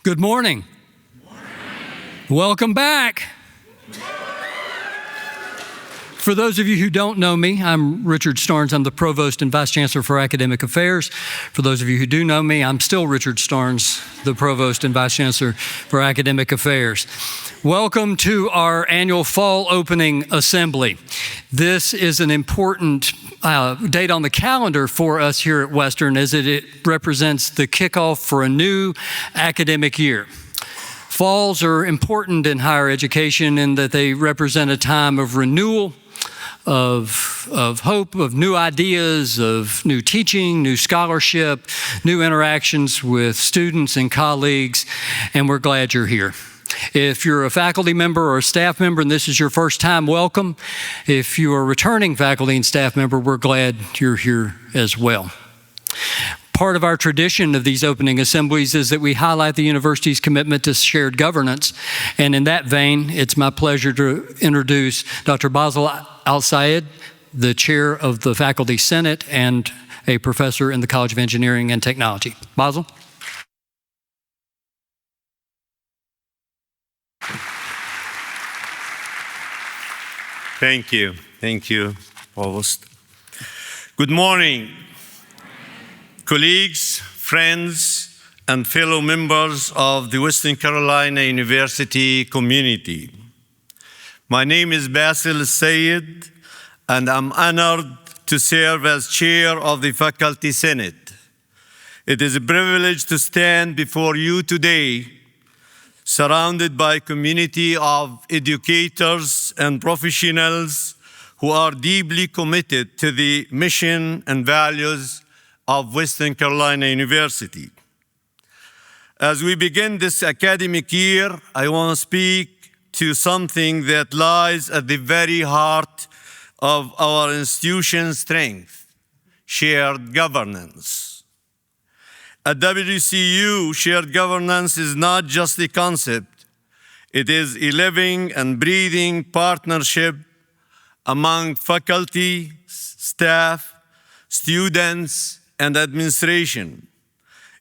Good morning. Welcome back. For those of you who don't know me, I'm Richard Starnes. I'm the Provost and Vice Chancellor for Academic Affairs. For those of you who do know me, I'm still Richard Starnes, the Provost and Vice Chancellor for Academic Affairs. Welcome to our annual Fall Opening Assembly. This is an important date on the calendar for us here at Western, as it represents the kickoff for a new academic year. Falls are important in higher education in that they represent a time of renewal, of hope, of new ideas, of new teaching, new scholarship, new interactions with students and colleagues, and we're glad you're here. If you're a faculty member or a staff member and this is your first time, welcome. If you are a returning faculty and staff member, we're glad you're here as well. Part of our tradition of these opening assemblies is that we highlight the university's commitment to shared governance. And in that vein, it's my pleasure to introduce Dr. Basil Al-Sayed, the chair of the Faculty Senate and a professor in the College of Engineering and Technology. Basil? Thank you. Thank you, Provost. Good morning, colleagues, friends, and fellow members of the Western Carolina University community. My name is Basil Al-Sayed, and I'm honored to serve as chair of the Faculty Senate. It is a privilege to stand before you today, surrounded by a community of educators and professionals who are deeply committed to the mission and values of Western Carolina University. As we begin this academic year, I want to speak to something that lies at the very heart of our institution's strength: shared governance. At WCU, shared governance is not just a concept. It is a living and breathing partnership among faculty, staff, students, and administration.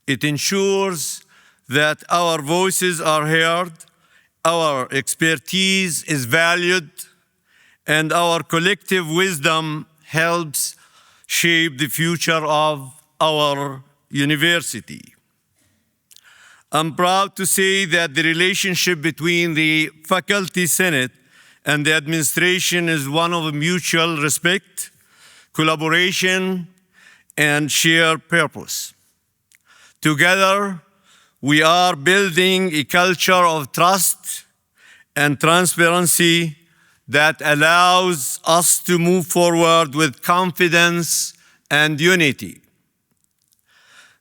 It ensures that our voices are heard, our expertise is valued, and our collective wisdom helps shape the future of our university. I'm proud to say that the relationship between the Faculty Senate and the administration is one of mutual respect, collaboration, and shared purpose. Together, we are building a culture of trust and transparency that allows us to move forward with confidence and unity.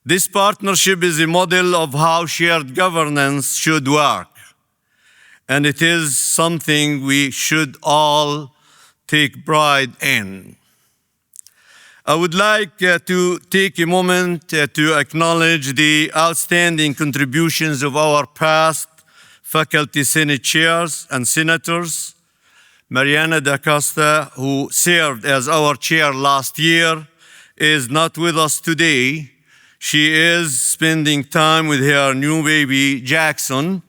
This partnership is a model of how shared governance should work, and it is something we should all take pride in. I would like to take a moment to acknowledge the outstanding contributions of our past Faculty Senate chairs and senators. Mariana DaCosta, who served as our chair last year, is not with us today. She is spending time with her new baby, Jackson.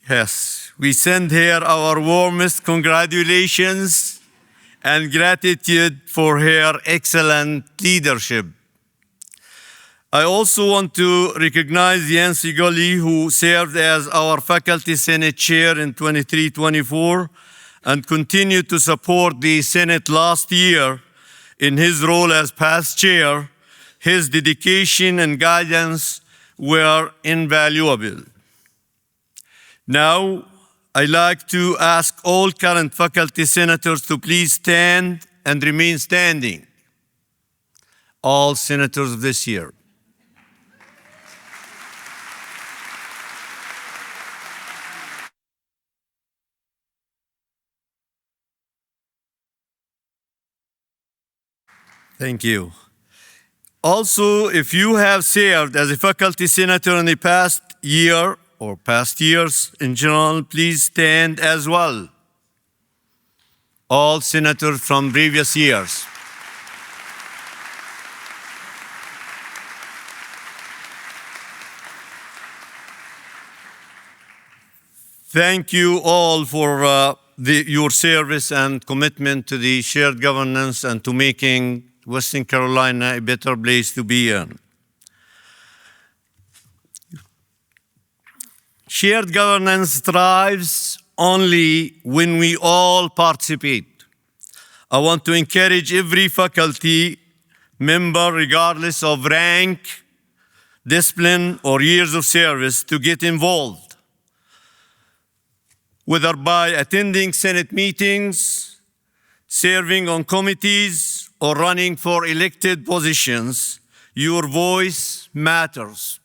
Yes, we send her our warmest congratulations and gratitude for her excellent leadership. I also want to recognize Yancey Gully, who served as our Faculty Senate Chair in 23-24 and continued to support the Senate last year in his role as past chair. His dedication and guidance were invaluable. Now, I'd like to ask all current faculty senators to please stand and remain standing. All senators of this year. Thank you. Also, if you have served as a faculty senator in the past year or past years in general, please stand as well. All senators from previous years. Thank you all for your service and commitment to the shared governance and to making Western Carolina a better place to be in. Shared governance thrives only when we all participate. I want to encourage every faculty member, regardless of rank, discipline, or years of service, to get involved, whether by attending Senate meetings, serving on committees, or running for elected positions. Your voice matters.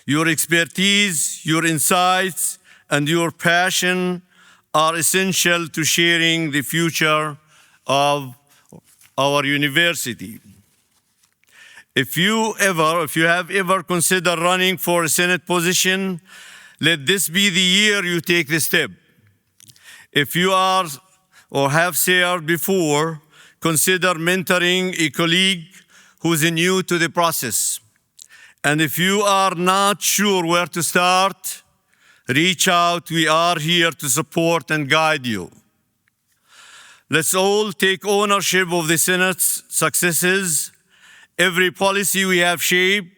Your expertise, your insights, and your passion are essential to sharing the future of our university. If you have ever considered running for a Senate position, let this be the year you take the step. If you are or have served before, consider mentoring a colleague who's new to the process. And if you are not sure where to start, reach out. We are here to support and guide you. Let's all take ownership of the Senate's successes. Every policy we have shaped,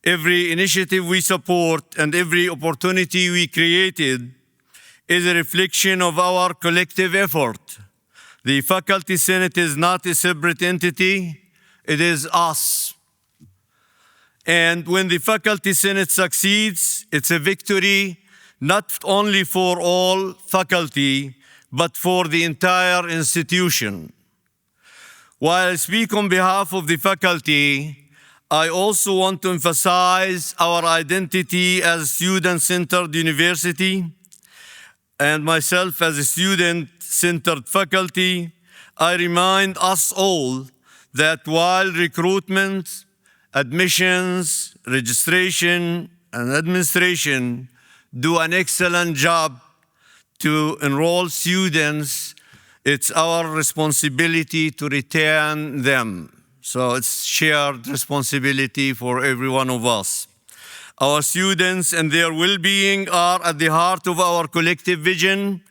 every initiative we support, and every opportunity we created is a reflection of our collective effort. The Faculty Senate is not a separate entity, it is us. And when the Faculty Senate succeeds, it's a victory not only for all faculty, but for the entire institution. While I speak on behalf of the faculty, I also want to emphasize our identity as a student-centered university, and myself as a student-centered faculty. I remind us all that while recruitment, admissions, registration, and administration do an excellent job to enroll students, it's our responsibility to retain them. So it's shared responsibility for every one of us. Our students and their well-being are at the heart of our collective vision.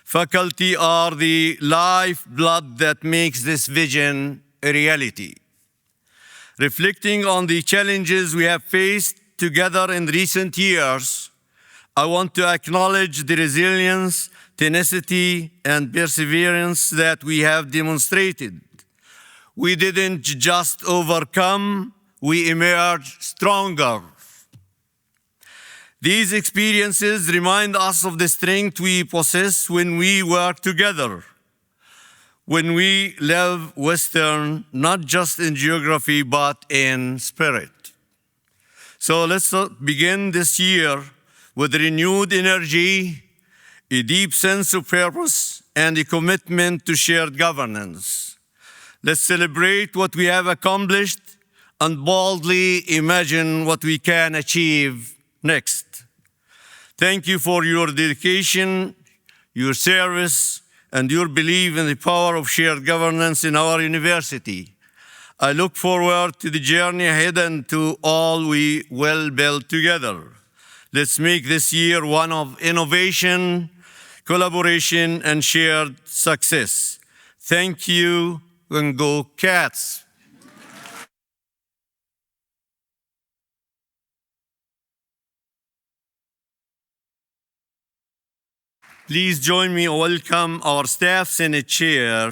Faculty are the lifeblood that makes this vision a reality. Reflecting on the challenges we have faced together in recent years, I want to acknowledge the resilience, tenacity, and perseverance that we have demonstrated. We didn't just overcome, we emerged stronger. These experiences remind us of the strength we possess when we work together, when we live Western, not just in geography, but in spirit. So let's begin this year with renewed energy, a deep sense of purpose, and a commitment to shared governance. Let's celebrate what we have accomplished and boldly imagine what we can achieve next. Thank you for your dedication, your service, and your belief in the power of shared governance in our university. I look forward to the journey ahead and to all we will build together. Let's make this year one of innovation, collaboration, and shared success. Thank you, and go Cats! Please join me in welcome our Staff Senate Chair,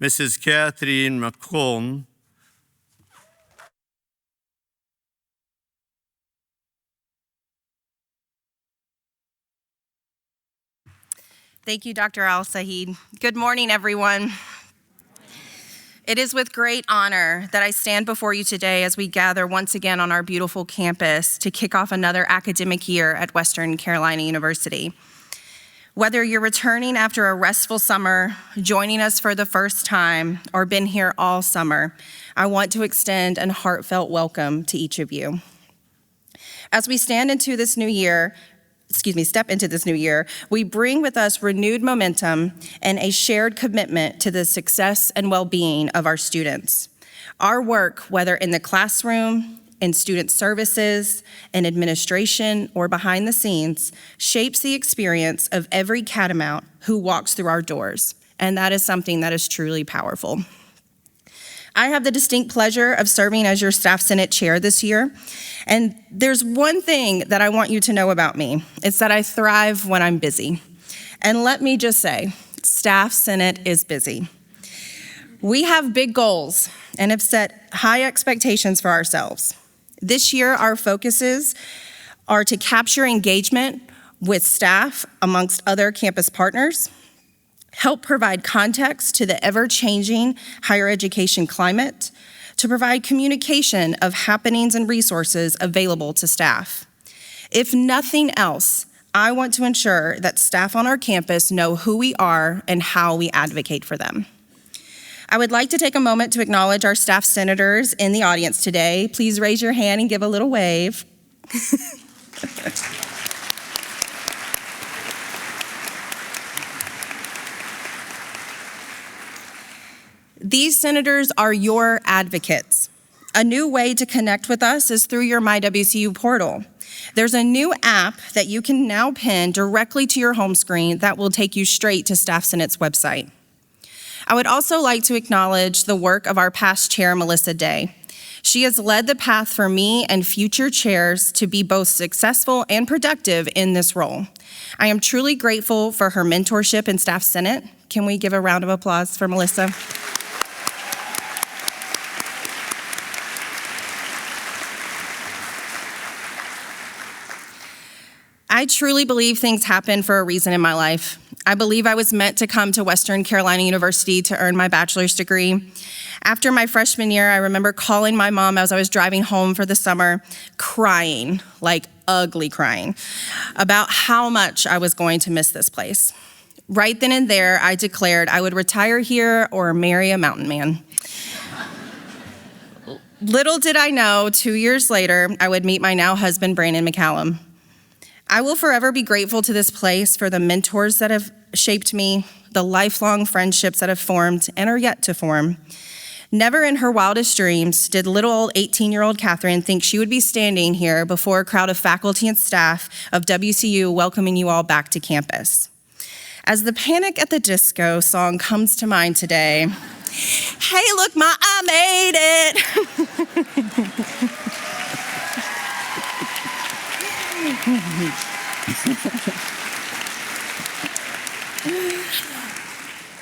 Mrs. Catherine McComb. Thank you, Dr. Al-Saeed. Good morning, everyone. It is with great honor that I stand before you today as we gather once again on our beautiful campus to kick off another academic year at Western Carolina University. Whether you're returning after a restful summer, joining us for the first time, or been here all summer, I want to extend a heartfelt welcome to each of you. As we step into this new year, we bring with us renewed momentum and a shared commitment to the success and well-being of our students. Our work, whether in the classroom, in student services, in administration, or behind the scenes shapes the experience of every Catamount who walks through our doors, and that is something that is truly powerful. I have the distinct pleasure of serving as your Staff Senate Chair this year, and there's one thing that I want you to know about me. It's that I thrive when I'm busy. And let me just say, Staff Senate is busy. We have big goals and have set high expectations for ourselves. This year, our focuses are to capture engagement with staff amongst other campus partners, help provide context to the ever-changing higher education climate, to provide communication of happenings and resources available to staff. If nothing else, I want to ensure that staff on our campus know who we are and how we advocate for them. I would like to take a moment to acknowledge our staff senators in the audience today. Please raise your hand and give a little wave. These senators are your advocates. A new way to connect with us is through your MyWCU portal. There's a new app that you can now pin directly to your home screen that will take you straight to Staff Senate's website. I would also like to acknowledge the work of our past chair, Melissa Day. She has led the path for me and future chairs to be both successful and productive in this role. I am truly grateful for her mentorship in Staff Senate. Can we give a round of applause for Melissa? I truly believe things happen for a reason in my life. I believe I was meant to come to Western Carolina University to earn my bachelor's degree. After my freshman year, I remember calling my mom as I was driving home for the summer, crying, like ugly crying, about how much I was going to miss this place. Right then and there, I declared I would retire here or marry a mountain man. Little did I know, 2 years later, I would meet my now husband, Brandon McCallum. I will forever be grateful to this place for the mentors that have shaped me, the lifelong friendships that have formed and are yet to form. Never in her wildest dreams did little old 18-year-old Catherine think she would be standing here before a crowd of faculty and staff of WCU welcoming you all back to campus. As the Panic at the Disco song comes to mind today, hey, look, Ma, I made it.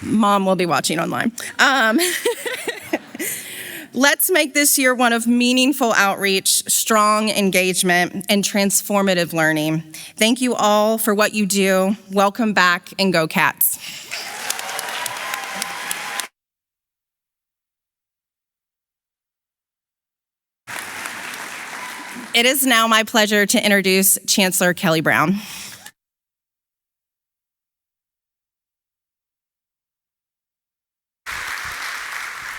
Mom will be watching online. Let's make this year one of meaningful outreach, strong engagement, and transformative learning. Thank you all for what you do. Welcome back, and go Cats. It is now my pleasure to introduce Chancellor Kelly Brown.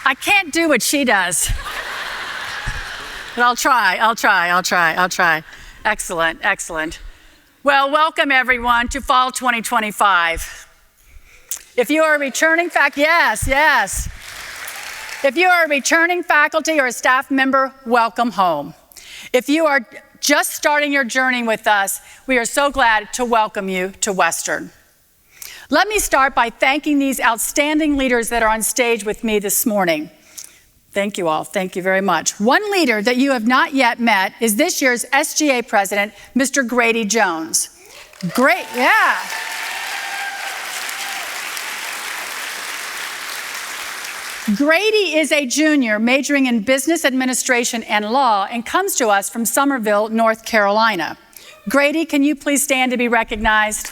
I can't do what she does, but I'll try. Excellent. Well, welcome everyone to Fall 2025. If you are a returning yes. If you are a returning faculty or a staff member, welcome home. If you are just starting your journey with us, we are so glad to welcome you to Western. Let me start by thanking these outstanding leaders that are on stage with me this morning. Thank you all. Thank you very much. One leader that you have not yet met is this year's SGA president, Mr. Grady Jones. Great, yeah. Grady is a junior majoring in business administration and law and comes to us from Summerville, North Carolina. Grady, can you please stand to be recognized?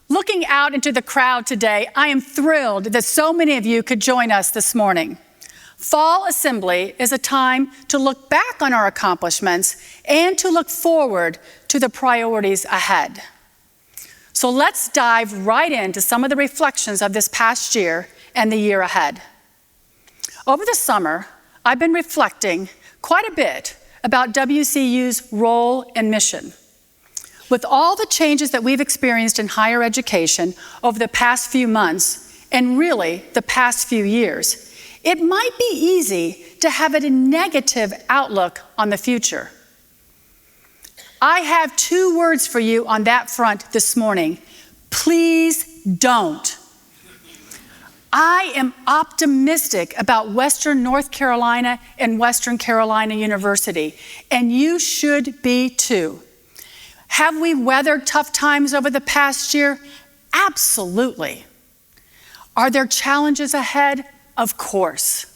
Looking out into the crowd today, I am thrilled that so many of you could join us this morning. Fall Assembly is a time to look back on our accomplishments and to look forward to the priorities ahead. So let's dive right into some of the reflections of this past year and the year ahead. Over the summer, I've been reflecting quite a bit about WCU's role and mission. With all the changes that we've experienced in higher education over the past few months, and really the past few years, it might be easy to have a negative outlook on the future. I have 2 words for you on that front this morning. Please don't. I am optimistic about Western North Carolina and Western Carolina University, and you should be too. Have we weathered tough times over the past year? Absolutely. Are there challenges ahead? Of course.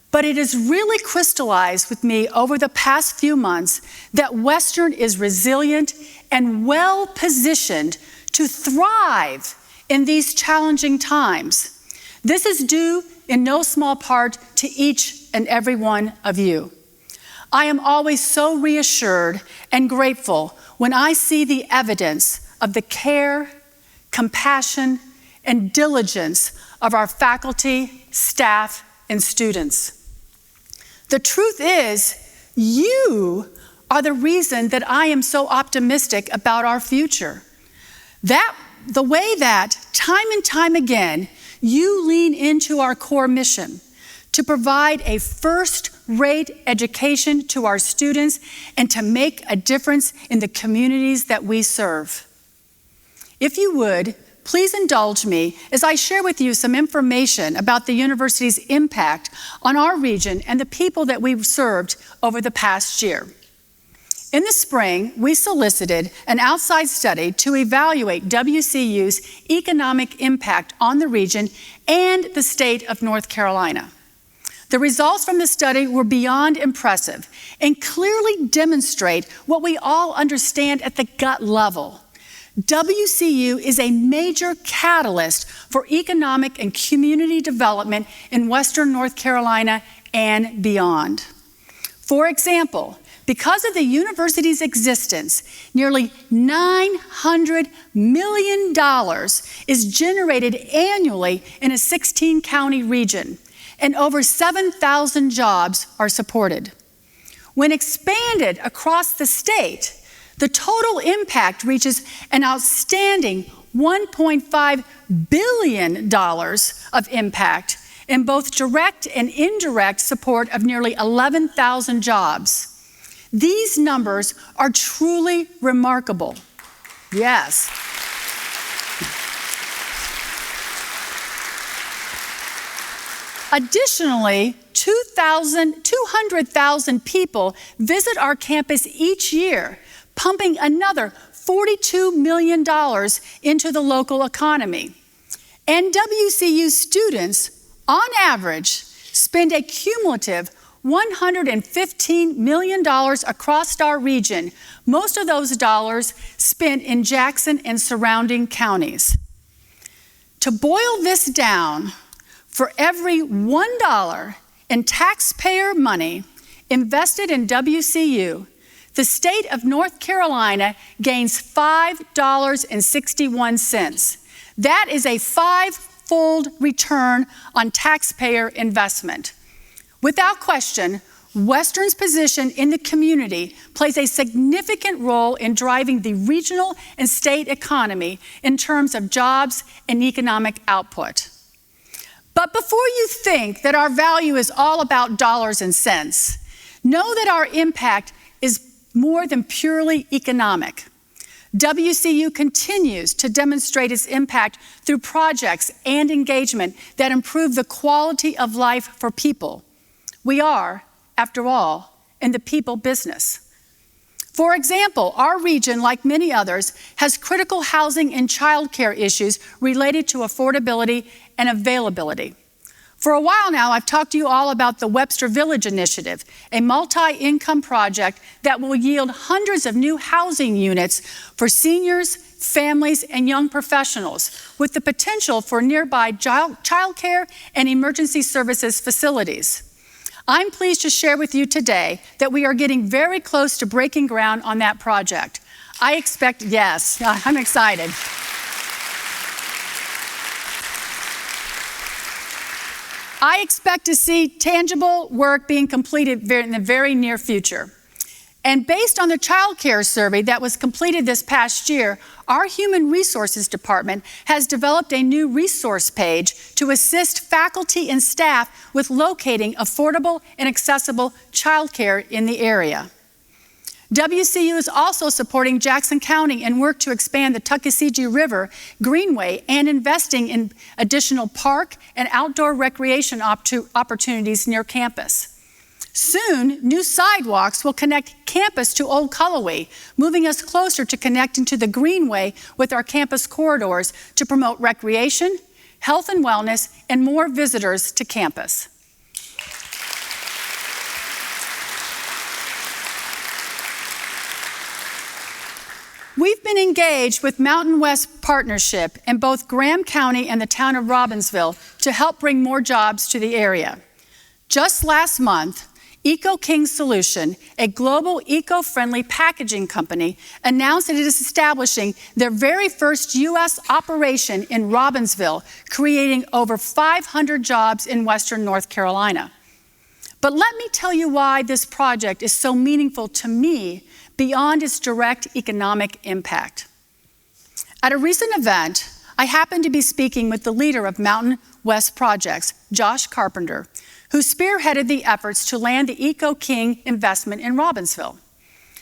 But it has really crystallized with me over the past few months that Western is resilient and well positioned to thrive in these challenging times. This is due in no small part to each and every one of you. I am always so reassured and grateful when I see the evidence of the care, compassion, and diligence of our faculty, staff, and students. The truth is, you are the reason that I am so optimistic about our future. The way that, time and time again, you lean into our core mission to provide a first-rate education to our students and to make a difference in the communities that we serve. If you would, please indulge me as I share with you some information about the university's impact on our region and the people that we've served over the past year. In the spring, we solicited an outside study to evaluate WCU's economic impact on the region and the state of North Carolina. The results from the study were beyond impressive and clearly demonstrate what we all understand at the gut level. WCU is a major catalyst for economic and community development in Western North Carolina and beyond. For example, because of the university's existence, nearly $900 million is generated annually in a 16-county region, and over 7,000 jobs are supported. When expanded across the state, the total impact reaches an outstanding $1.5 billion of impact in both direct and indirect support of nearly 11,000 jobs. These numbers are truly remarkable. Yes. Additionally, 200,000 people visit our campus each year, pumping another $42 million into the local economy. And WCU students, on average, spend a cumulative $115 million across our region, most of those dollars spent in Jackson and surrounding counties. To boil this down, for every $1 in taxpayer money invested in WCU, the state of North Carolina gains $5.61. That is a 5-fold return on taxpayer investment. Without question, Western's position in the community plays a significant role in driving the regional and state economy in terms of jobs and economic output. But before you think that our value is all about dollars and cents, know that our impact is more than purely economic. WCU continues to demonstrate its impact through projects and engagement that improve the quality of life for people. We are, after all, in the people business. For example, our region, like many others, has critical housing and childcare issues related to affordability and availability. For a while now, I've talked to you all about the Webster Village Initiative, a multi-income project that will yield hundreds of new housing units for seniors, families, and young professionals, with the potential for nearby childcare and emergency services facilities. I'm pleased to share with you today that we are getting very close to breaking ground on that project. I expect, yes, I'm excited. I expect to see tangible work being completed in the very near future. And based on the child care survey that was completed this past year, our Human Resources Department has developed a new resource page to assist faculty and staff with locating affordable and accessible child care in the area. WCU is also supporting Jackson County in work to expand the Tuckasegee River Greenway and investing in additional park and outdoor recreation opportunities near campus. Soon, new sidewalks will connect campus to Old Cullowhee, moving us closer to connecting to the Greenway with our campus corridors to promote recreation, health and wellness, and more visitors to campus. We've been engaged with Mountain West Partnership in both Graham County and the town of Robbinsville to help bring more jobs to the area. Just last month, EcoKing Solution, a global eco-friendly packaging company, announced that it is establishing their very first U.S. operation in Robbinsville, creating over 500 jobs in Western North Carolina. But let me tell you why this project is so meaningful to me beyond its direct economic impact. At a recent event, I happened to be speaking with the leader of Mountain West Projects, Josh Carpenter, who spearheaded the efforts to land the EcoKing investment in Robbinsville.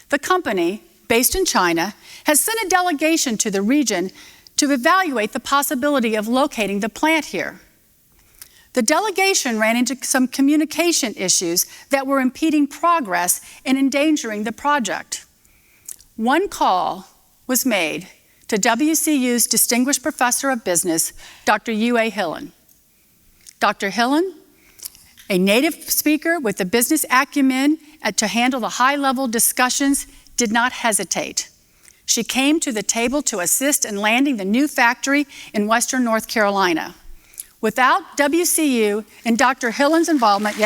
The company, based in China, has sent a delegation to the region to evaluate the possibility of locating the plant here. The delegation ran into some communication issues that were impeding progress and endangering the project. One call was made to WCU's Distinguished Professor of Business, Dr. Yue Hillen. Dr. Hillen, a native speaker with the business acumen to handle the high-level discussions, did not hesitate. She came to the table to assist in landing the new factory in Western North Carolina. Without WCU and Dr. Hillen's involvement,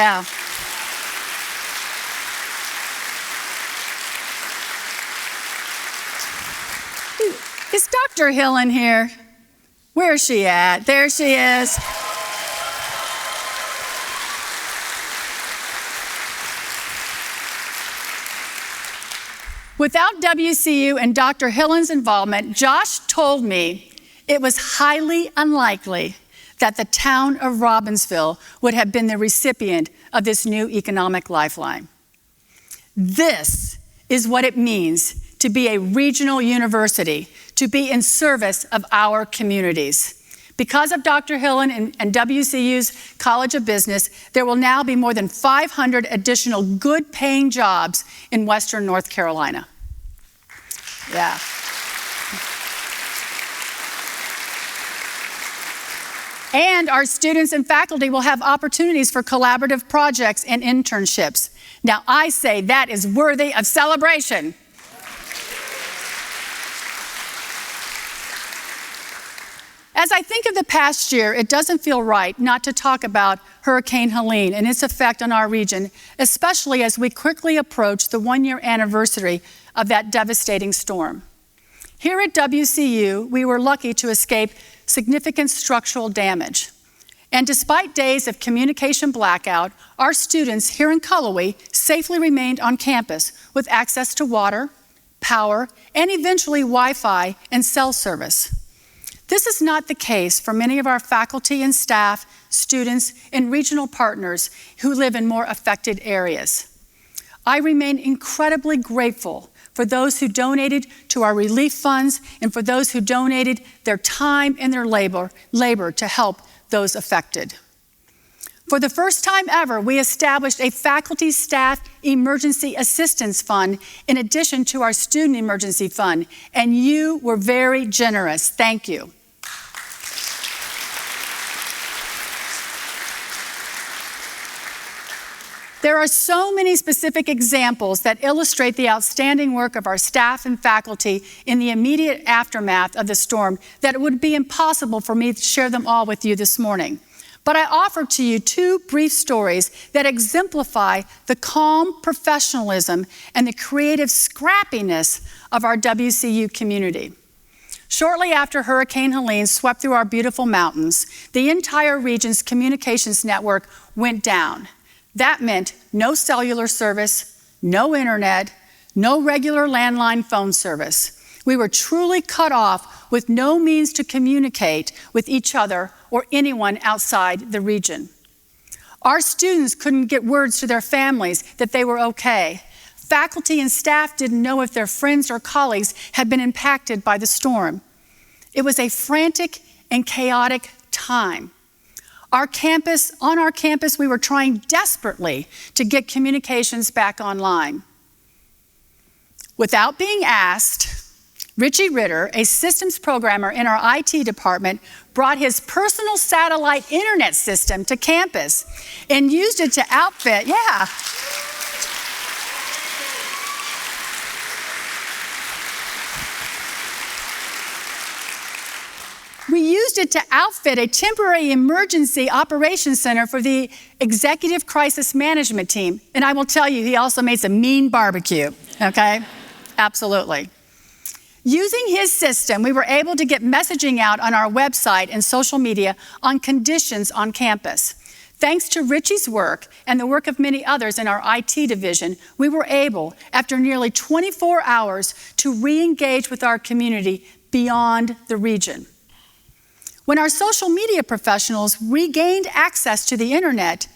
Is Dr. Hillen here? Where's she at? There she is. Without WCU and Dr. Hillen's involvement, Josh told me it was highly unlikely that the town of Robbinsville would have been the recipient of this new economic lifeline. This is what it means to be a regional university, to be in service of our communities. Because of Dr. Hillen and WCU's College of Business, there will now be more than 500 additional good-paying jobs in Western North Carolina. Yeah. And our students and faculty will have opportunities for collaborative projects and internships. Now, I say that is worthy of celebration. As I think of the past year, it doesn't feel right not to talk about Hurricane Helene and its effect on our region, especially as we quickly approach the one-year anniversary of that devastating storm. Here at WCU, we were lucky to escape significant structural damage. And despite days of communication blackout, our students here in Cullowhee safely remained on campus with access to water, power, and eventually Wi-Fi and cell service. This is not the case for many of our faculty and staff, students, and regional partners who live in more affected areas. I remain incredibly grateful for those who donated to our relief funds and for those who donated their time and their labor to help those affected. For the first time ever, we established a faculty staff emergency assistance fund in addition to our student emergency fund, and you were very generous. Thank you. There are so many specific examples that illustrate the outstanding work of our staff and faculty in the immediate aftermath of the storm that it would be impossible for me to share them all with you this morning. But I offer to you two brief stories that exemplify the calm professionalism and the creative scrappiness of our WCU community. Shortly after Hurricane Helene swept through our beautiful mountains, the entire region's communications network went down. That meant no cellular service, no internet, no regular landline phone service. We were truly cut off with no means to communicate with each other or anyone outside the region. Our students couldn't get words to their families that they were okay. Faculty and staff didn't know if their friends or colleagues had been impacted by the storm. It was a frantic and chaotic time. On our campus, we were trying desperately to get communications back online. Without being asked, Richie Ritter, a systems programmer in our IT department, brought his personal satellite internet system to campus and used it to outfit, We used it to outfit a temporary emergency operations center for the executive crisis management team. And I will tell you, he also made some mean barbecue, okay? Absolutely. Using his system, we were able to get messaging out on our website and social media on conditions on campus. Thanks to Richie's work and the work of many others in our IT division, we were able, after nearly 24 hours, to re-engage with our community beyond the region. When our social media professionals regained access to the internet,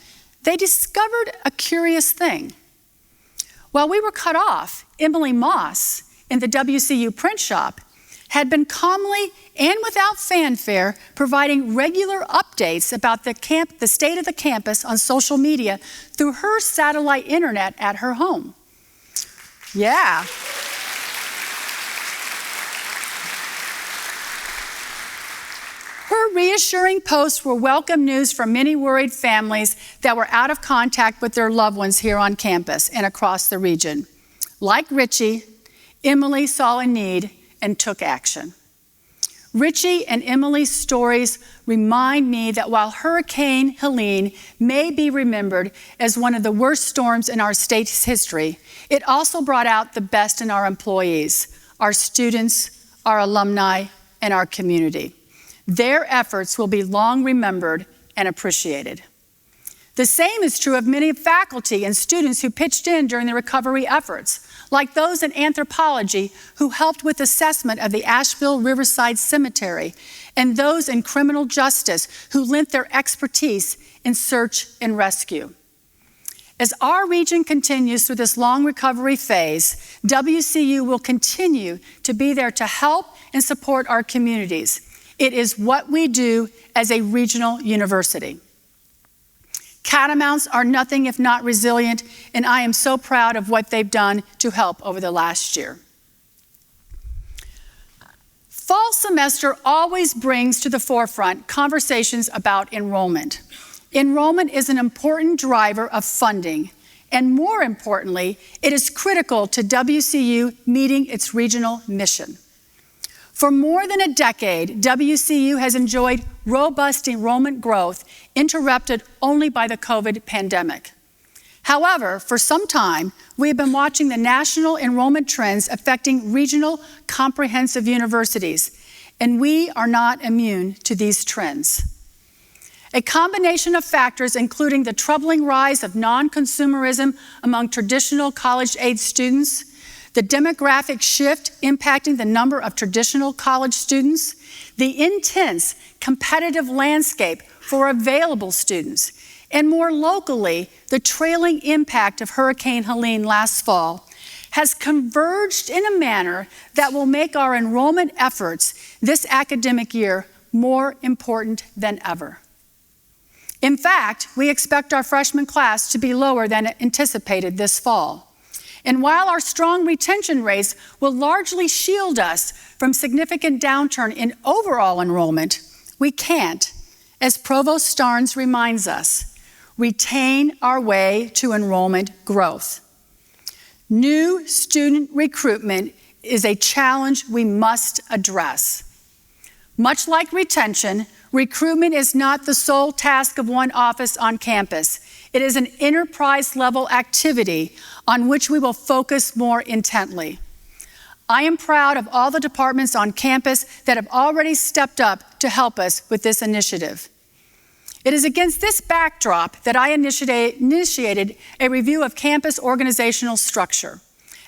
they discovered a curious thing. While we were cut off, Emily Moss in the WCU print shop had been calmly and without fanfare providing regular updates about the state of the campus on social media through her satellite internet at her home. Yeah. Her reassuring posts were welcome news for many worried families that were out of contact with their loved ones here on campus and across the region. Like Richie, Emily saw a need and took action. Richie and Emily's stories remind me that while Hurricane Helene may be remembered as one of the worst storms in our state's history, it also brought out the best in our employees, our students, our alumni, and our community. Their efforts will be long remembered and appreciated. The same is true of many faculty and students who pitched in during the recovery efforts, like those in anthropology who helped with assessment of the Asheville Riverside Cemetery, and those in criminal justice who lent their expertise in search and rescue. As our region continues through this long recovery phase, WCU will continue to be there to help and support our communities. It is what we do as a regional university. Catamounts are nothing if not resilient, and I am so proud of what they've done to help over the last year. Fall semester always brings to the forefront conversations about enrollment. Enrollment is an important driver of funding, and more importantly, it is critical to WCU meeting its regional mission. For more than a decade, WCU has enjoyed robust enrollment growth, interrupted only by the COVID pandemic. However, for some time, we have been watching the national enrollment trends affecting regional comprehensive universities, and we are not immune to these trends. A combination of factors, including the troubling rise of non-consumerism among traditional college-age students, the demographic shift impacting the number of traditional college students, the intense competitive landscape for available students, and more locally, the trailing impact of Hurricane Helene last fall, has converged in a manner that will make our enrollment efforts this academic year more important than ever. In fact, we expect our freshman class to be lower than anticipated this fall. And while our strong retention rates will largely shield us from significant downturn in overall enrollment, we can't, as Provost Starnes reminds us, retain our way to enrollment growth. New student recruitment is a challenge we must address. Much like retention, recruitment is not the sole task of one office on campus. It is an enterprise-level activity on which we will focus more intently. I am proud of all the departments on campus that have already stepped up to help us with this initiative. It is against this backdrop that I initiated a review of campus organizational structure.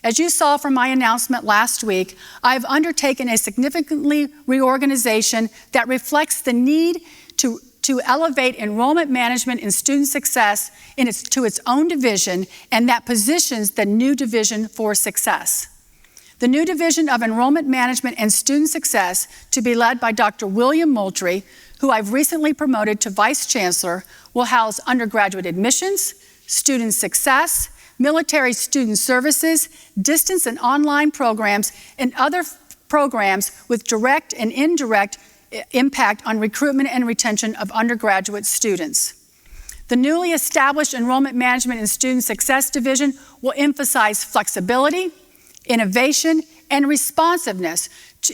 As you saw from my announcement last week, I have undertaken a significant reorganization that reflects the need to elevate enrollment management and student success to its own division, and that positions the new division for success. The new division of enrollment management and student success, to be led by Dr. William Moultrie, who I've recently promoted to Vice Chancellor, will house undergraduate admissions, student success, military student services, distance and online programs, and other programs with direct and indirect impact on recruitment and retention of undergraduate students. The newly established Enrollment Management and Student Success Division will emphasize flexibility, innovation, and responsiveness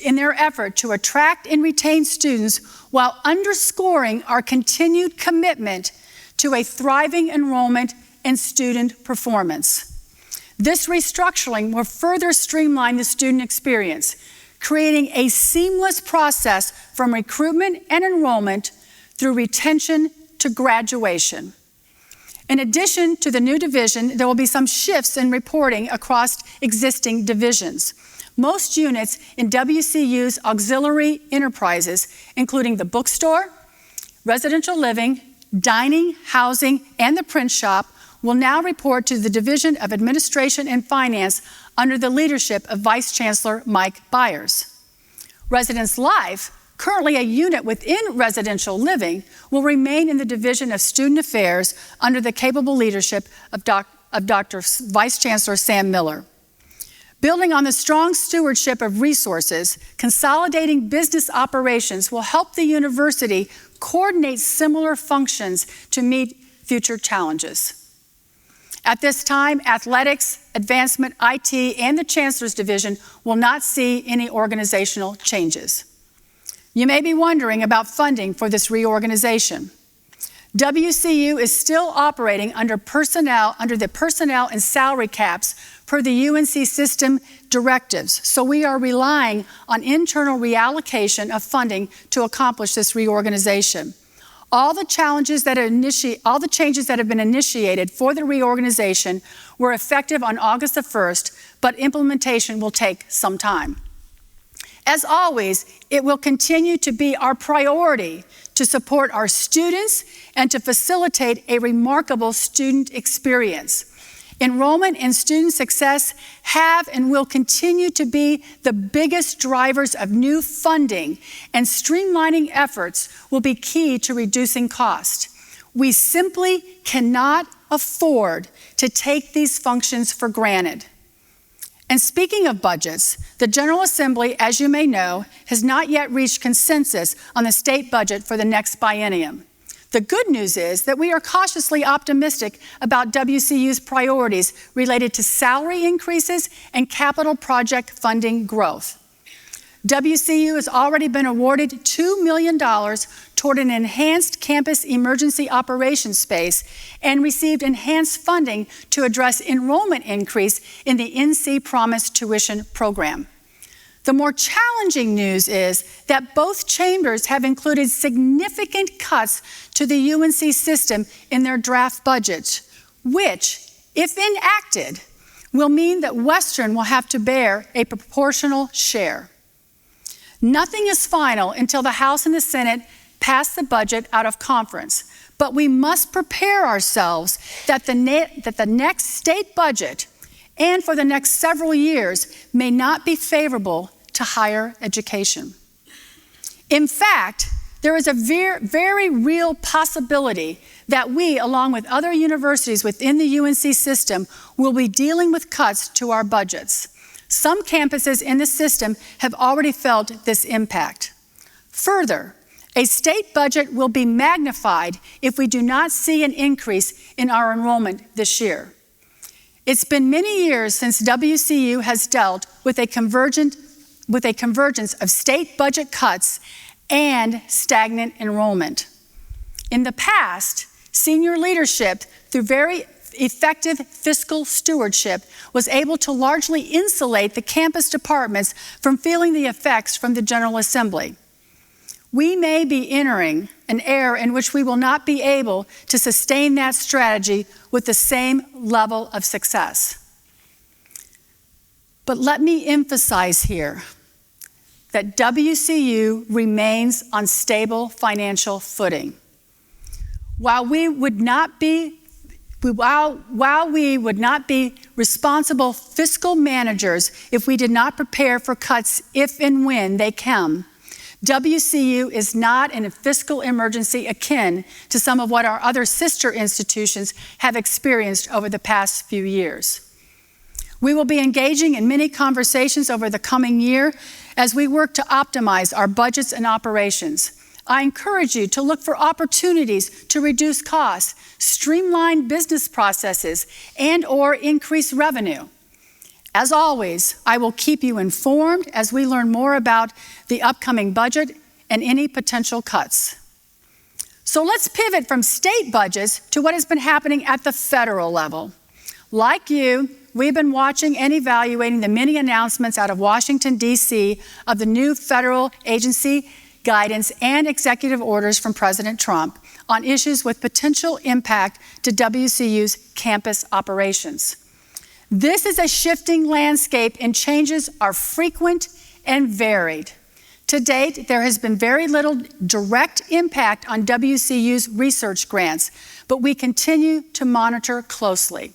in their effort to attract and retain students while underscoring our continued commitment to a thriving enrollment and student performance. This restructuring will further streamline the student experience, creating a seamless process from recruitment and enrollment through retention to graduation. In addition to the new division, there will be some shifts in reporting across existing divisions. Most units in WCU's auxiliary enterprises, including the bookstore, residential living, dining, housing, and the print shop, will now report to the Division of Administration and Finance under the leadership of Vice Chancellor Mike Byers. Residence Life, currently a unit within residential living, will remain in the Division of Student Affairs under the capable leadership of Dr. Vice Chancellor Sam Miller. Building on the strong stewardship of resources, consolidating business operations will help the university coordinate similar functions to meet future challenges. At this time, athletics, advancement, IT, and the Chancellor's Division will not see any organizational changes. You may be wondering about funding for this reorganization. WCU is still operating under the personnel and salary caps per the UNC system directives, so we are relying on internal reallocation of funding to accomplish this reorganization. All the changes that have been initiated for the reorganization were effective on August the 1st, but implementation will take some time. As always, it will continue to be our priority to support our students and to facilitate a remarkable student experience. Enrollment and student success have and will continue to be the biggest drivers of new funding, and streamlining efforts will be key to reducing cost. We simply cannot afford to take these functions for granted. And speaking of budgets, the General Assembly, as you may know, has not yet reached consensus on the state budget for the next biennium. The good news is that we are cautiously optimistic about WCU's priorities related to salary increases and capital project funding growth. WCU has already been awarded $2 million toward an enhanced campus emergency operations space and received enhanced funding to address enrollment increase in the NC Promise tuition program. The more challenging news is that both chambers have included significant cuts to the UNC system in their draft budgets, which, if enacted, will mean that Western will have to bear a proportional share. Nothing is final until the House and the Senate pass the budget out of conference, but we must prepare ourselves that the next state budget and for the next several years may not be favorable to higher education. In fact, there is a very real possibility that we, along with other universities within the UNC system, will be dealing with cuts to our budgets. Some campuses in the system have already felt this impact. Further, a state budget will be magnified if we do not see an increase in our enrollment this year. It's been many years since WCU has dealt with a convergence of state budget cuts and stagnant enrollment. In the past, senior leadership, through very effective fiscal stewardship, was able to largely insulate the campus departments from feeling the effects from the General Assembly. We may be entering an era in which we will not be able to sustain that strategy with the same level of success. But let me emphasize here that WCU remains on stable financial footing. While we would not be responsible fiscal managers if we did not prepare for cuts if and when they come, WCU is not in a fiscal emergency akin to some of what our other sister institutions have experienced over the past few years. We will be engaging in many conversations over the coming year as we work to optimize our budgets and operations. I encourage you to look for opportunities to reduce costs, streamline business processes, and/or increase revenue. As always, I will keep you informed as we learn more about the upcoming budget and any potential cuts. So let's pivot from state budgets to what has been happening at the federal level. Like you, we've been watching and evaluating the many announcements out of Washington, D.C. of the new federal agency guidance and executive orders from President Trump on issues with potential impact to WCU's campus operations. This is a shifting landscape and changes are frequent and varied. To date, there has been very little direct impact on WCU's research grants, but we continue to monitor closely.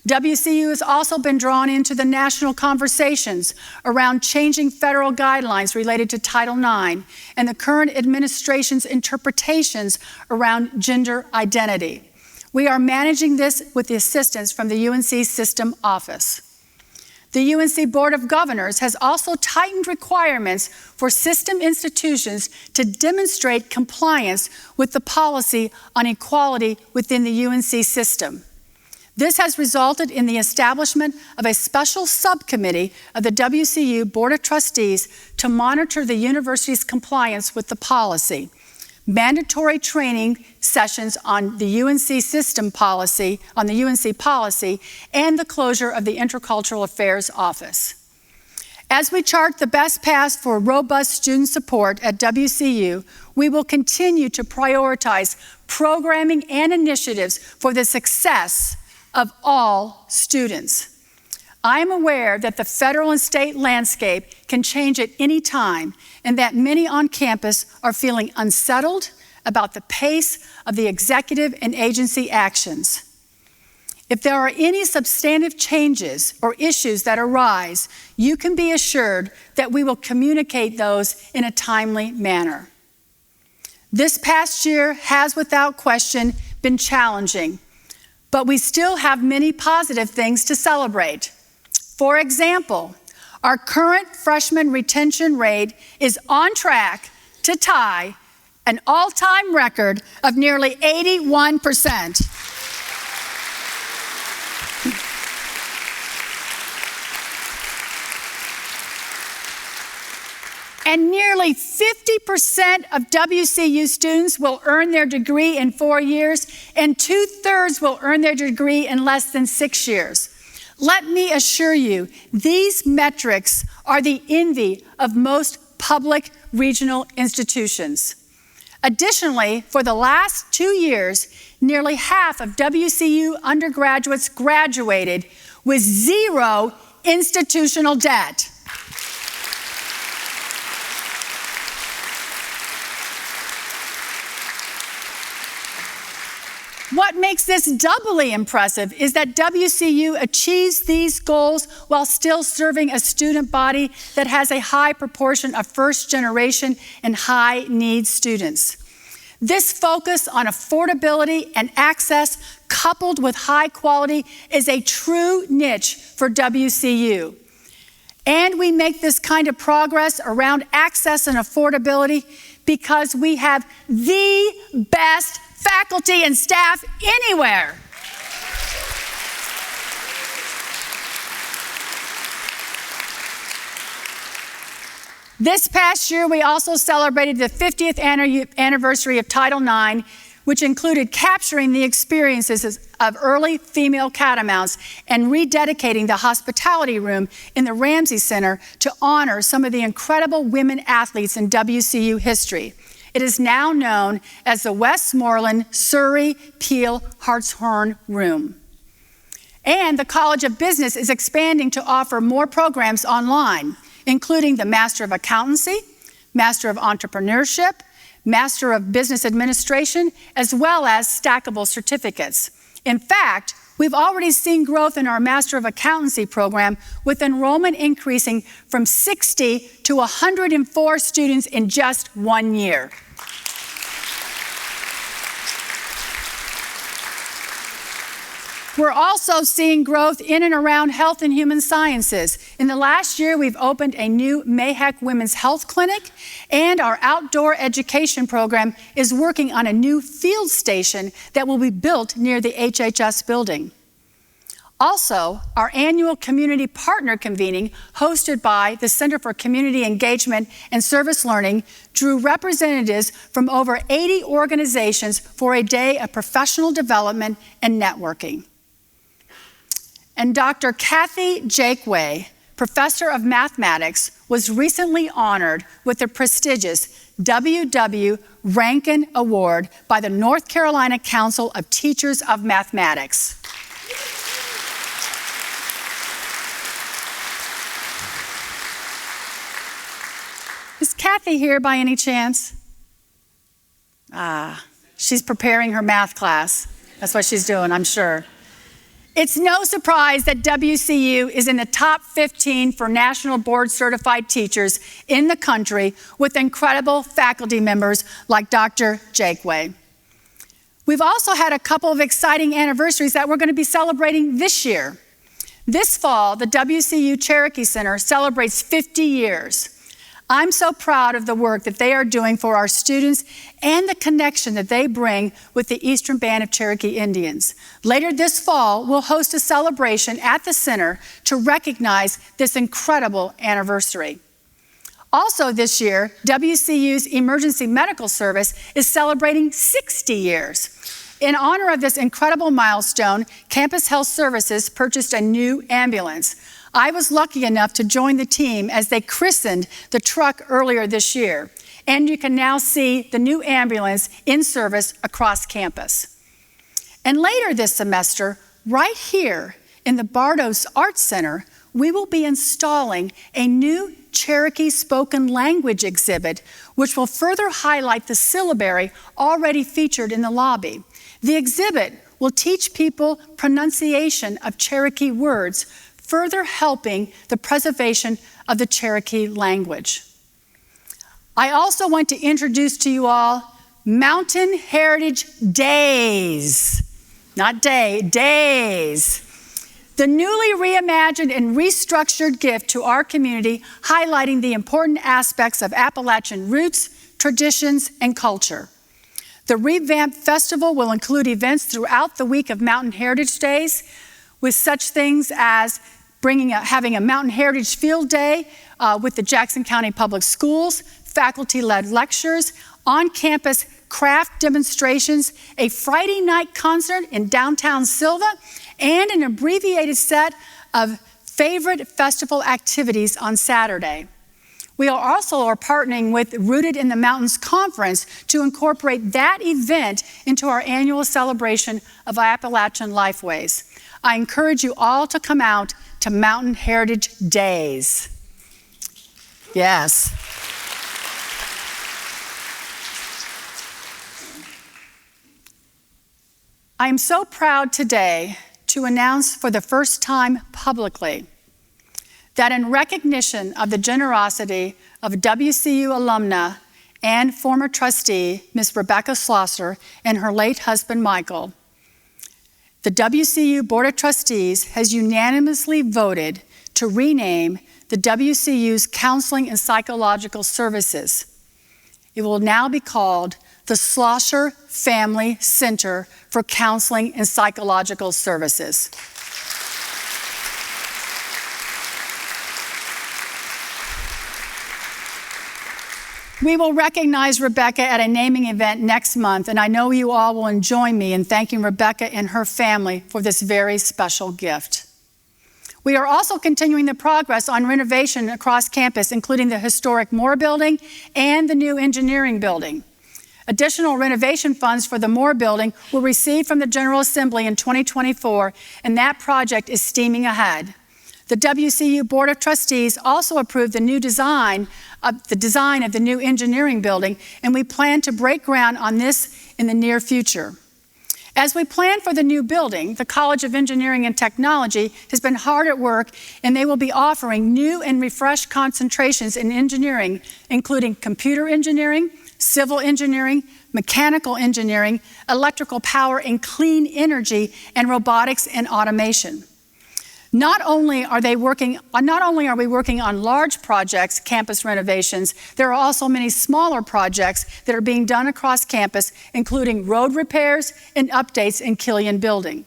WCU has also been drawn into the national conversations around changing federal guidelines related to Title IX and the current administration's interpretations around gender identity. We are managing this with the assistance from the UNC System Office. The UNC Board of Governors has also tightened requirements for system institutions to demonstrate compliance with the policy on equality within the UNC system. This has resulted in the establishment of a special subcommittee of the WCU Board of Trustees to monitor the university's compliance with the policy, mandatory training sessions on the UNC system policy, and the closure of the Intercultural Affairs Office. As we chart the best path for robust student support at WCU, we will continue to prioritize programming and initiatives for the success of all students. I am aware that the federal and state landscape can change at any time and that many on campus are feeling unsettled about the pace of the executive and agency actions. If there are any substantive changes or issues that arise, you can be assured that we will communicate those in a timely manner. This past year has without question been challenging, but we still have many positive things to celebrate. For example, our current freshman retention rate is on track to tie an all-time record of nearly 81%. And nearly 50% of WCU students will earn their degree in 4 years, and 2/3 will earn their degree in less than 6 years. Let me assure you, these metrics are the envy of most public regional institutions. Additionally, for the last 2 years, nearly half of WCU undergraduates graduated with zero institutional debt. What makes this doubly impressive is that WCU achieves these goals while still serving a student body that has a high proportion of first-generation and high-need students. This focus on affordability and access, coupled with high quality, is a true niche for WCU. And we make this kind of progress around access and affordability because we have the best faculty and staff anywhere. This past year, we also celebrated the 50th anniversary of Title IX, which included capturing the experiences of early female catamounts and rededicating the hospitality room in the Ramsey Center to honor some of the incredible women athletes in WCU history. It is now known as the Westmoreland Surrey Peel Hartshorn Room. And the College of Business is expanding to offer more programs online, including the Master of Accountancy, Master of Entrepreneurship, Master of Business Administration, as well as stackable certificates. In fact, we've already seen growth in our Master of Accountancy program, with enrollment increasing from 60 to 104 students in just 1 year. We're also seeing growth in and around health and human sciences. In the last year, we've opened a new Mayhec Women's Health Clinic, and our outdoor education program is working on a new field station that will be built near the HHS building. Also, our annual community partner convening, hosted by the Center for Community Engagement and Service Learning, drew representatives from over 80 organizations for a day of professional development and networking. And Dr. Kathy Jakeway, professor of mathematics, was recently honored with the prestigious W.W. Rankin Award by the North Carolina Council of Teachers of Mathematics. Is Kathy here by any chance? She's preparing her math class. That's what she's doing, I'm sure. It's no surprise that WCU is in the top 15 for national board certified teachers in the country, with incredible faculty members like Dr. Jakeway. We've also had a couple of exciting anniversaries that we're going to be celebrating this year. This fall, the WCU Cherokee Center celebrates 50 years. I'm so proud of the work that they are doing for our students and the connection that they bring with the Eastern Band of Cherokee Indians. Later this fall, we'll host a celebration at the center to recognize this incredible anniversary. Also this year, WCU's Emergency Medical Service is celebrating 60 years. In honor of this incredible milestone, Campus Health Services purchased a new ambulance. I was lucky enough to join the team as they christened the truck earlier this year, and you can now see the new ambulance in service across campus. And later this semester, right here in the Bardos Arts Center, we will be installing a new Cherokee spoken language exhibit, which will further highlight the syllabary already featured in the lobby. The exhibit will teach people pronunciation of Cherokee words, further helping the preservation of the Cherokee language. I also want to introduce to you all Mountain Heritage Days. Not day, days. The newly reimagined and restructured gift to our community, highlighting the important aspects of Appalachian roots, traditions, and culture. The revamped festival will include events throughout the week of Mountain Heritage Days, with such things as having a Mountain Heritage Field Day with the Jackson County Public Schools, faculty-led lectures, on-campus craft demonstrations, a Friday night concert in downtown Silva, and an abbreviated set of favorite festival activities on Saturday. We are also partnering with Rooted in the Mountains Conference to incorporate that event into our annual celebration of Appalachian Lifeways. I encourage you all to come out to Mountain Heritage Days. Yes. I am so proud today to announce for the first time publicly that in recognition of the generosity of WCU alumna and former trustee, Ms. Rebecca Schlosser, and her late husband, Michael, the WCU Board of Trustees has unanimously voted to rename the WCU's Counseling and Psychological Services. It will now be called the Schlosser Family Center for Counseling and Psychological Services. We will recognize Rebecca at a naming event next month, and I know you all will join me in thanking Rebecca and her family for this very special gift. We are also continuing the progress on renovation across campus, including the historic Moore Building and the new engineering building. Additional renovation funds for the Moore Building were received from the General Assembly in 2024, and that project is steaming ahead. The WCU Board of Trustees also approved the design of the new engineering building, and we plan to break ground on this in the near future. As we plan for the new building, the College of Engineering and Technology has been hard at work, and they will be offering new and refreshed concentrations in engineering, including computer engineering, civil engineering, mechanical engineering, electrical power and clean energy, and robotics and automation. Not only are we working on large projects, campus renovations, there are also many smaller projects that are being done across campus, including road repairs and updates in Killian Building.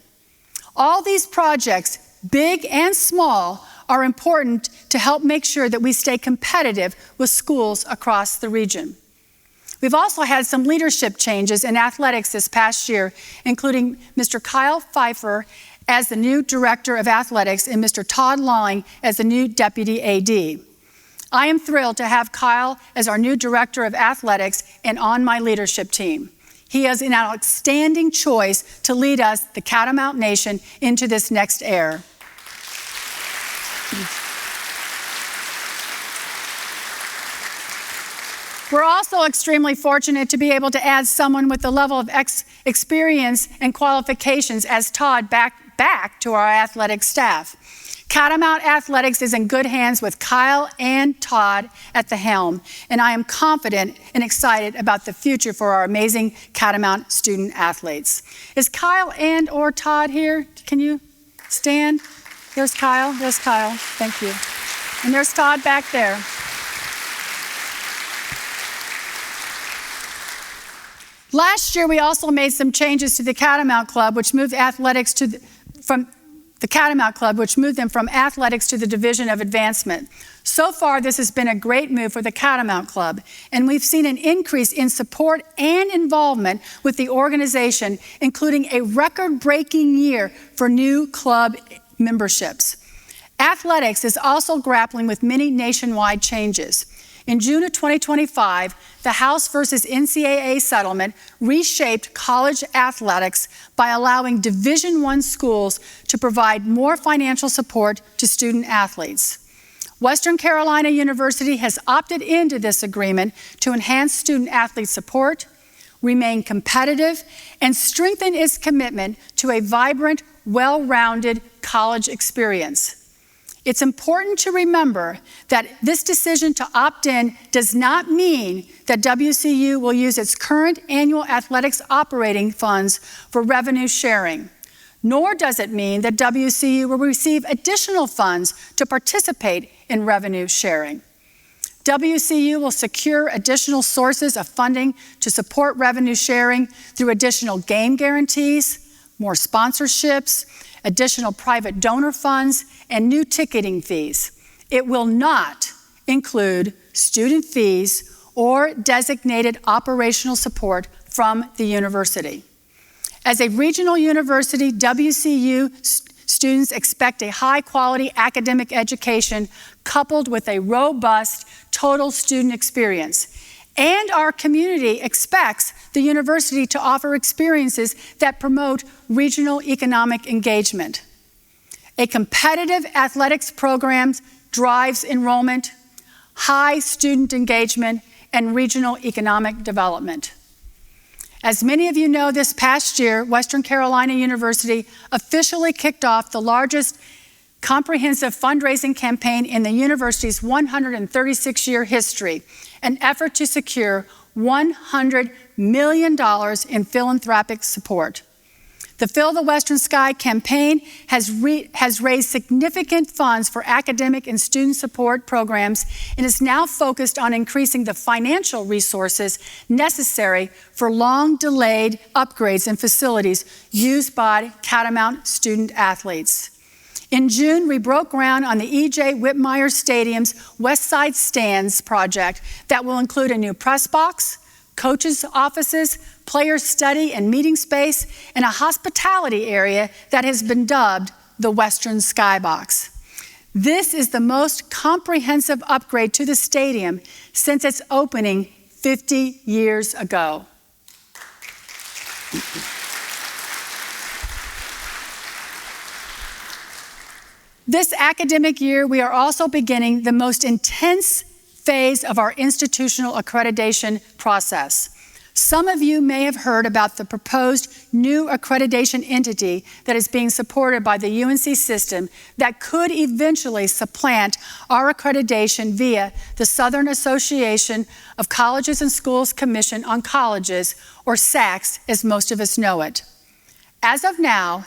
All these projects, big and small, are important to help make sure that we stay competitive with schools across the region. We've also had some leadership changes in athletics this past year, including Mr. Kyle Pfeiffer as the new Director of Athletics and Mr. Todd Lawing as the new Deputy AD. I am thrilled to have Kyle as our new Director of Athletics and on my leadership team. He is an outstanding choice to lead us, the Catamount Nation, into this next era. We're also extremely fortunate to be able to add someone with the level of experience and qualifications as Todd back to our athletic staff. Catamount Athletics is in good hands with Kyle and Todd at the helm, and I am confident and excited about the future for our amazing Catamount student athletes. Is Kyle and or Todd here? Can you stand? There's Kyle. Thank you. And there's Todd back there. Last year, we also made some changes to the Catamount Club, which moved athletics from athletics to the Division of Advancement. So far, this has been a great move for the Catamount Club, and we've seen an increase in support and involvement with the organization, including a record-breaking year for new club memberships. Athletics is also grappling with many nationwide changes. In June of 2025, the House versus NCAA settlement reshaped college athletics by allowing Division I schools to provide more financial support to student athletes. Western Carolina University has opted into this agreement to enhance student athlete support, remain competitive, and strengthen its commitment to a vibrant, well-rounded college experience. It's important to remember that this decision to opt in does not mean that WCU will use its current annual athletics operating funds for revenue sharing, nor does it mean that WCU will receive additional funds to participate in revenue sharing. WCU will secure additional sources of funding to support revenue sharing through additional game guarantees, more sponsorships, additional private donor funds, and new ticketing fees. It will not include student fees or designated operational support from the university. As a regional university, WCU students expect a high-quality academic education coupled with a robust total student experience. And our community expects the university to offer experiences that promote regional economic engagement. A competitive athletics program drives enrollment, high student engagement, and regional economic development. As many of you know, this past year, Western Carolina University officially kicked off the largest comprehensive fundraising campaign in the university's 136-year history, an effort to secure $100 million in philanthropic support. The Fill the Western Sky campaign has raised significant funds for academic and student support programs and is now focused on increasing the financial resources necessary for long-delayed upgrades and facilities used by Catamount student athletes. In June, we broke ground on the E.J. Whitmire Stadium's West Side Stands project that will include a new press box, coaches' offices, player study and meeting space, and a hospitality area that has been dubbed the Western Skybox. This is the most comprehensive upgrade to the stadium since its opening 50 years ago. This academic year, we are also beginning the most intense phase of our institutional accreditation process. Some of you may have heard about the proposed new accreditation entity that is being supported by the UNC system that could eventually supplant our accreditation via the Southern Association of Colleges and Schools Commission on Colleges, or SACS, as most of us know it. As of now,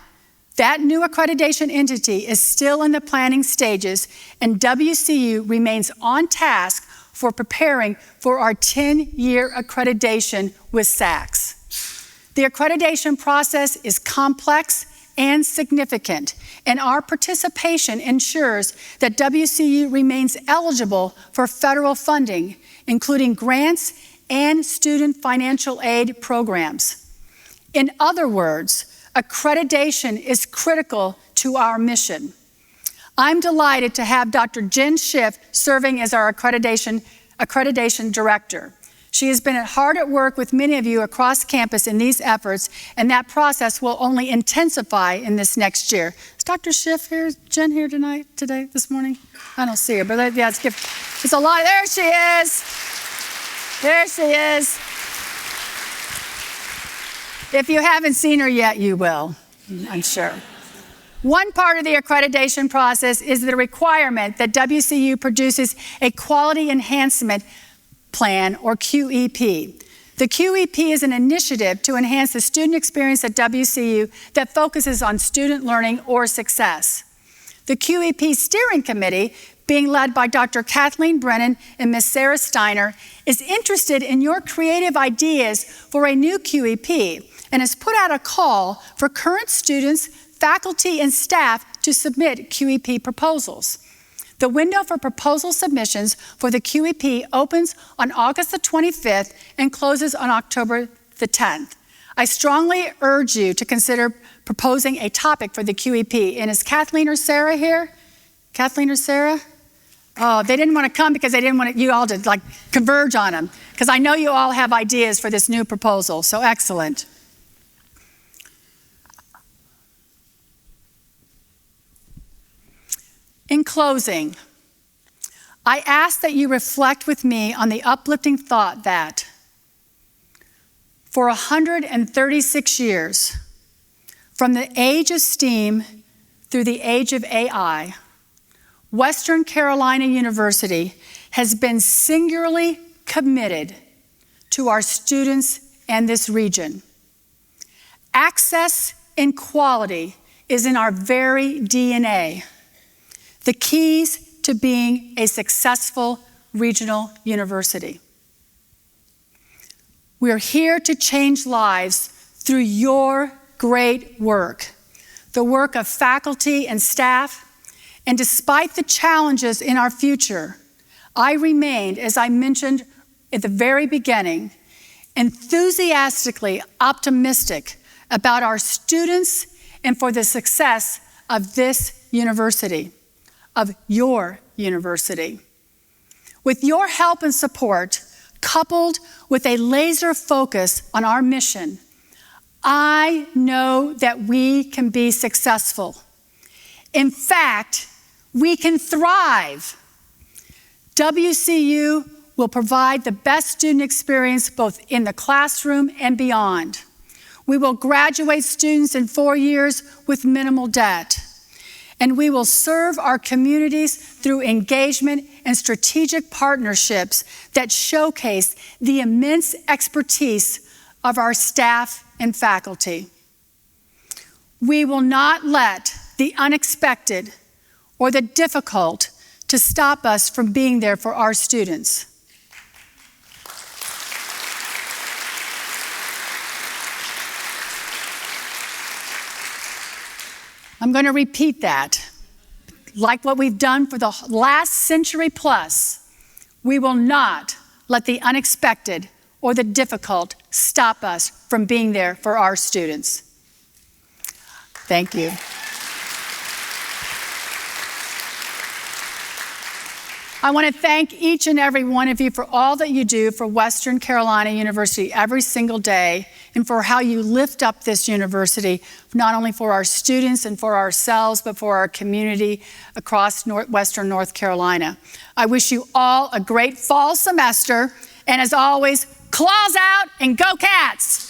that new accreditation entity is still in the planning stages, and WCU remains on task for preparing for our 10-year accreditation with SACS. The accreditation process is complex and significant, and our participation ensures that WCU remains eligible for federal funding, including grants and student financial aid programs. In other words, accreditation is critical to our mission. I'm delighted to have Dr. Jen Schiff serving as our accreditation director. She has been hard at work with many of you across campus in these efforts, and that process will only intensify in this next year. Is Dr. Schiff here, Jen here this morning? I don't see her, but yeah, it's a lot. There she is. There she is. If you haven't seen her yet, you will, I'm sure. One part of the accreditation process is the requirement that WCU produces a quality enhancement plan, or QEP. The QEP is an initiative to enhance the student experience at WCU that focuses on student learning or success. The QEP steering committee, being led by Dr. Kathleen Brennan and Ms. Sarah Steiner, is interested in your creative ideas for a new QEP and has put out a call for current students, faculty, and staff to submit QEP proposals. The window for proposal submissions for the QEP opens on August the 25th and closes on October the 10th. I strongly urge you to consider proposing a topic for the QEP. And is Kathleen or Sarah here? Kathleen or Sarah? Oh, they didn't want to come because they didn't want you all to converge on them, because I know you all have ideas for this new proposal, so excellent. In closing, I ask that you reflect with me on the uplifting thought that for 136 years, from the age of STEAM through the age of AI, Western Carolina University has been singularly committed to our students and this region. Access and quality is in our very DNA. The keys to being a successful regional university. We are here to change lives through your great work, the work of faculty and staff, and despite the challenges in our future, I remained, as I mentioned at the very beginning, enthusiastically optimistic about our students and for the success of this university. Of your university. With your help and support, coupled with a laser focus on our mission, I know that we can be successful. In fact, we can thrive. WCU will provide the best student experience both in the classroom and beyond. We will graduate students in 4 years with minimal debt. And we will serve our communities through engagement and strategic partnerships that showcase the immense expertise of our staff and faculty. We will not let the unexpected or the difficult to stop us from being there for our students. I'm going to repeat that. Like what we've done for the last century plus, we will not let the unexpected or the difficult stop us from being there for our students. Thank you. I want to thank each and every one of you for all that you do for Western Carolina University every single day, and for how you lift up this university, not only for our students and for ourselves, but for our community across Western North Carolina. I wish you all a great fall semester, and as always, claws out and go Cats!